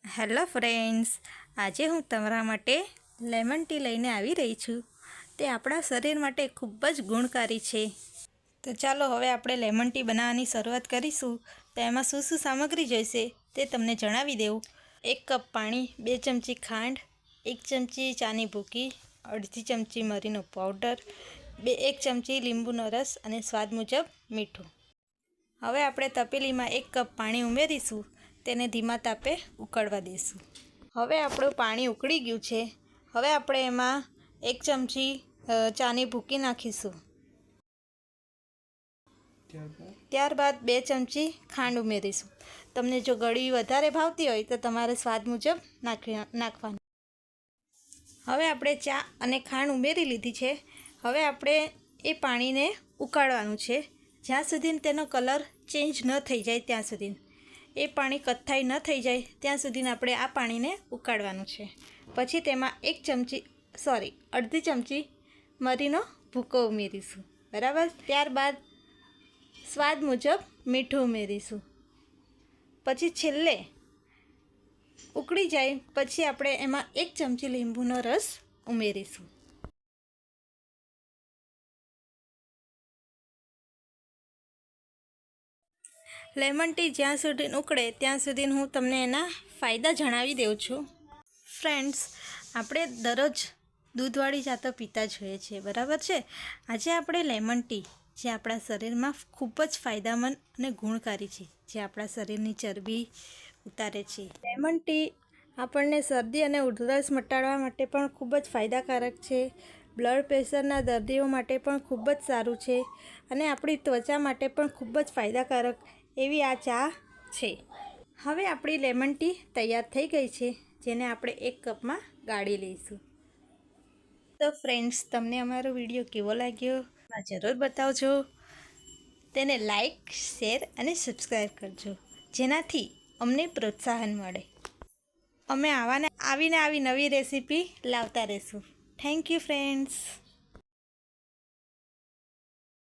Hello friends, આજે હું તમારા માટે લેમન ટી લઈને આવી રહી છું। તે આપણા શરીર માટે ખૂબ જ ગુણકારી છે। તો ચાલો હવે આપણે લેમન ટી બનાવવાની શરૂઆત કરીશું। તો એમાં શું શું સામગ્રી જોઈશે તે તમને જણાવી દઉં। 1 કપ પાણી, 2 ચમચી ખાંડ, 1 ચમચી ચાની ભૂકી, અડધી ચમચી મરીનો પાવડર, 1 ચમચી લીંબુનો રસ અને સ્વાદ મુજબ મીઠું। હવે આપણે તપેલીમાં 1 કપ પાણી ઉમેરીશું। તેને ધીમા તાપે ઉકળવા દઈશું। હવે આપણું પાણી ઉકળી ગયું છે। હવે આપણે એમાં 1 ચમચી ચાની ભૂકી નાખીશું। ત્યારબાદ 2 ચમચી ખાંડ ઉમેરીશું। તમને જો ગળ્યું વધારે ભાવતી હોય તો તમારે સ્વાદ મુજબ નાખવાનું। હવે આપણે ચા અને ખાંડ ઉમેરી લીધી છે। હવે આપણે એ પાણીને ઉકાળવાનું છે, જ્યાં સુધી તેનો કલર ચેન્જ ન થઈ જાય ત્યાં સુધી। એ પાણી કથ્થાઈ ન થઈ જાય ત્યાં સુધી આપણે આ પાણીને ઉકાળવાનું છે। પછી તેમાં અડધી ચમચી મરીનો ભૂકો ઉમેરીશું, બરાબર। ત્યારબાદ સ્વાદ મુજબ મીઠું ઉમેરીશું। પછી છેલ્લે ઉકળી જાય પછી આપણે એમાં 1 ચમચી લીંબુનો રસ ઉમેરીશું। લેમન ટી જ્યાં સુધી ઉકળે ત્યાં સુધી હું તમને એના ફાયદા જણાવી દઉં છું। ફ્રેન્ડ્સ, આપણે દરરોજ દૂધવાળી ચા તો પીતા જ હોઈએ છીએ, બરાબર છે। આજે આપણે લેમન ટી, જે આપણા શરીરમાં ખૂબ જ ફાયદામંદ અને ગુણકારી છે, જે આપણા શરીરની ચરબી ઉતારે છે। લેમન ટી આપણને શરદી અને ઉધરસ મટાડવા માટે પણ ખૂબ જ ફાયદાકારક છે। બ્લડ પ્રેશરના દર્દીઓ માટે પણ ખૂબ જ સારું છે અને આપણી ત્વચા માટે પણ ખૂબ જ ફાયદાકારક એવી આ ચા છે। હવે આપણી લેમન ટી તૈયાર થઈ ગઈ છે, જેને આપણે 1 કપમાં ગાળી લઈશું। તો ફ્રેન્ડ્સ, તમને અમારો વિડીયો કેવો લાગ્યો જરૂર બતાવજો। તેને લાઈક, શેર અને સબસ્ક્રાઈબ કરજો, જેનાથી અમને પ્રોત્સાહન મળે। અમે આવી નવી રેસીપી લાવતા રહીશું। Thank you friends.